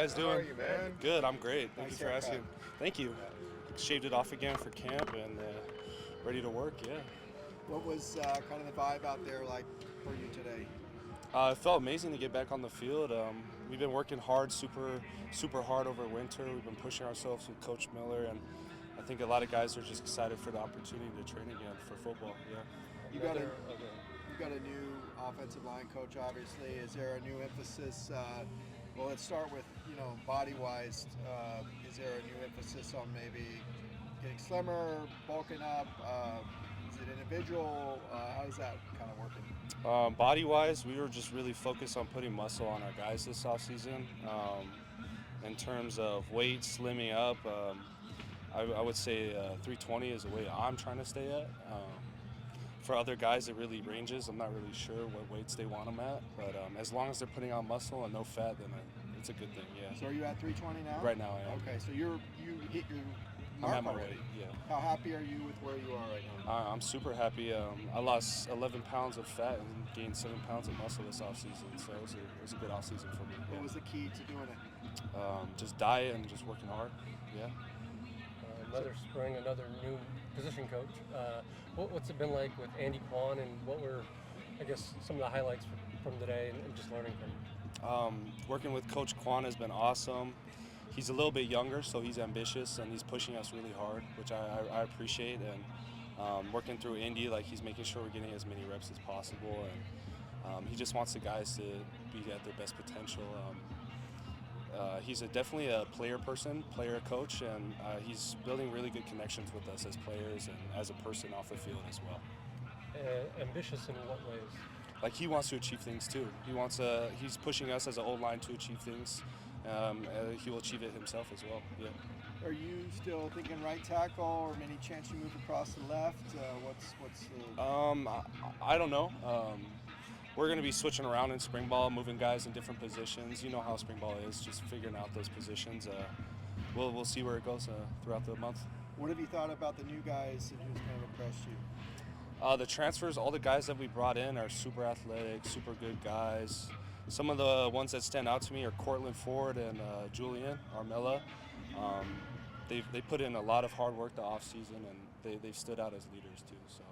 guys doing? How are you, man? Good, I'm great. Thank Nice you for haircut. asking. Thank you. Shaved it off again for camp and ready to work, yeah. What was kind of the vibe out there like for you today? It felt amazing to get back on the field. We've been working hard, super hard over winter. We've been pushing ourselves with Coach Miller, and I think a lot of guys are just excited for the opportunity to train again for football, yeah. You got a new offensive line coach, obviously. Is there a new emphasis? Well, let's start with, body-wise. Is there a new emphasis on maybe getting slimmer, bulking up? Is it individual? How is that kind of working? Body-wise, we were just really focused on putting muscle on our guys this offseason. In terms of weight, slimming up, I would say 320 is the way I'm trying to stay at. For other guys, it really ranges. I'm not really sure what weights they want them at, but as long as they're putting on muscle and no fat, then it's a good thing, yeah. So are you at 320 now? Right now, I am. Okay, so you hit your I'm mark at my already. weight, yeah. How happy are you with where you are right now? I'm super happy. I lost 11 pounds of fat and gained 7 pounds of muscle this offseason, so it was a good offseason for me. Yeah. What was the key to doing it? Just diet and just working hard, yeah. Another spring, another new position coach. What's it been like with Andy Quan, and what were, I guess, some of the highlights from today and just learning from him? Working with Coach Quan has been awesome. He's a little bit younger, so he's ambitious and he's pushing us really hard, which I appreciate. And working through Indy, like he's making sure we're getting as many reps as possible, and he just wants the guys to be at their best potential. He's definitely a player coach, and he's building really good connections with us as players and as a person off the field as well. Ambitious in what ways? Like he wants to achieve things too. He's pushing us as an old line to achieve things. He will achieve it himself as well. Yeah. Are you still thinking right tackle, or any chance you move across the left? What's the? I don't know. We're going to be switching around in spring ball, moving guys in different positions. You know how spring ball is, just figuring out those positions. We'll see where it goes throughout the month. What have you thought about the new guys and who's kind of impressed you? The transfers, all the guys that we brought in are super athletic, super good guys. Some of the ones that stand out to me are Cortland Ford and Julian Armella. They put in a lot of hard work the off season, and they've stood out as leaders too. So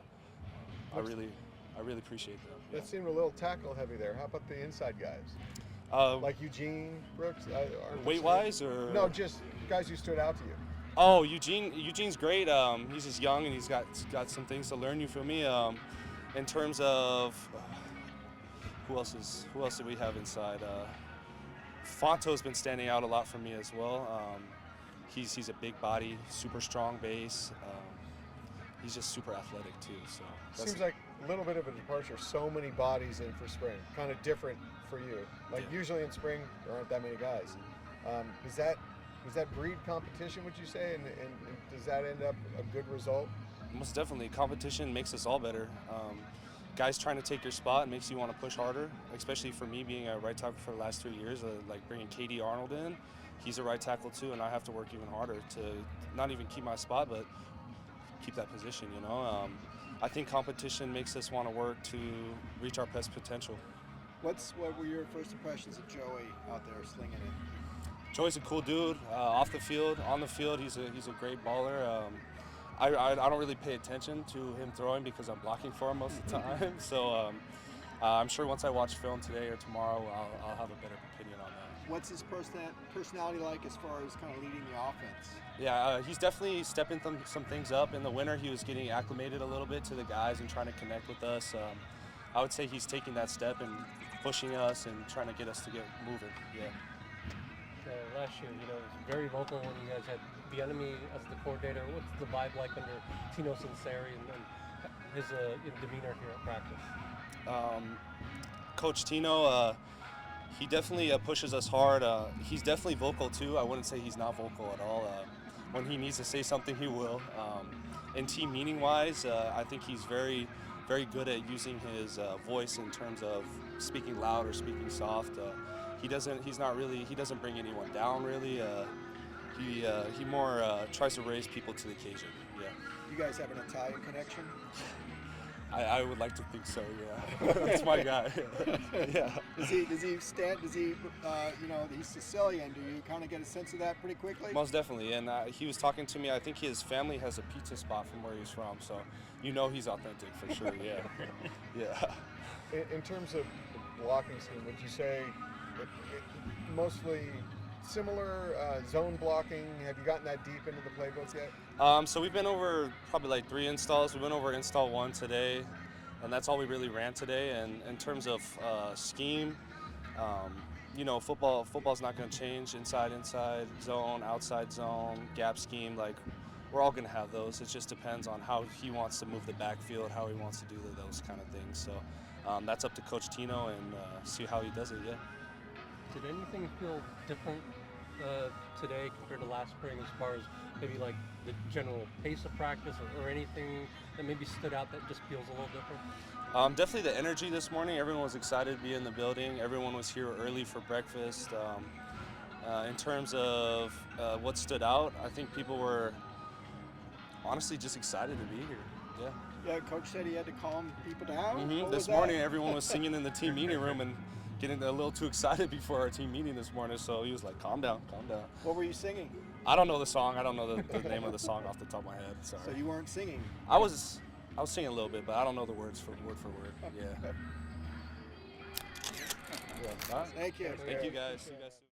I really appreciate them. That seemed a little tackle heavy there. How about the inside guys? Like Eugene Brooks? Weight-wise, or? No, just guys who stood out to you. Oh, Eugene's great. He's just young and he's got some things to learn. You feel me? In terms of who else do we have inside? Fonto's been standing out a lot for me as well. He's a big body, super strong base. He's just super athletic too. So seems like a little bit of a departure. So many bodies in for spring. Kind of different for you. Like usually in spring there aren't that many guys. Does that breed competition, would you say, and does that end up a good result? Most definitely. Competition makes us all better. Guys trying to take your spot makes you want to push harder, especially for me being a right tackle for the last 3 years, like bringing KD Arnold in. He's a right tackle too, and I have to work even harder to not even keep my spot, but keep that position, I think competition makes us want to work to reach our best potential. What were your first impressions of Joey out there slinging it? Joey's a cool dude. Off the field, on the field, he's a great baller. I don't really pay attention to him throwing because I'm blocking for him most of the time. So I'm sure once I watch film today or tomorrow, I'll have a better opinion on that. What's his personality like as far as kind of leading the offense? Yeah, he's definitely stepping some things up. In the winter, he was getting acclimated a little bit to the guys and trying to connect with us. I would say he's taking that step and pushing us and trying to get us to get moving. Yeah. Last year, it was very vocal when you guys had the enemy as the coordinator. What's the vibe like under Tino Sinceri and his demeanor here at practice? Coach Tino, he definitely pushes us hard. He's definitely vocal too. I wouldn't say he's not vocal at all. When he needs to say something, he will. And team meaning-wise, I think he's very, very good at using his voice in terms of speaking loud or speaking soft. He doesn't bring anyone down really. He more tries to raise people to the occasion. Yeah. You guys have an Italian connection? I would like to think so. Yeah, that's my guy. Yeah. Does he stand? Does he? He's Sicilian. Do you kind of get a sense of that pretty quickly? Most definitely, and he was talking to me. I think his family has a pizza spot from where he's from, so he's authentic for sure. Yeah, yeah. In terms of the blocking scheme, would you say it mostly similar zone blocking? Have you gotten that deep into the playbook yet? So we've been over probably like 3 installs. We went over install 1 today, and that's all we really ran today. And in terms of scheme, football's not going to change. Inside zone, outside zone, gap scheme. Like, we're all going to have those. It just depends on how he wants to move the backfield, how he wants to do those kind of things. So that's up to Coach Tino and see how he does it. Yeah. Did anything feel different today compared to last spring, as far as maybe like the general pace of practice, or anything that maybe stood out that just feels a little different? Definitely the energy this morning. Everyone was excited to be in the building. Everyone was here early for breakfast. In terms of what stood out, I think people were honestly just excited to be here. Yeah. Yeah, Coach said he had to calm people down. Mm-hmm. This morning, everyone was singing in the team meeting room and getting a little too excited before our team meeting this morning, so he was like, calm down, calm down. What were you singing? I don't know the song. I don't know the name of the song off the top of my head. Sorry. So you weren't singing? I was singing a little bit, but I don't know the words word for word. Yeah. Thank you. Thank you guys. See you guys soon.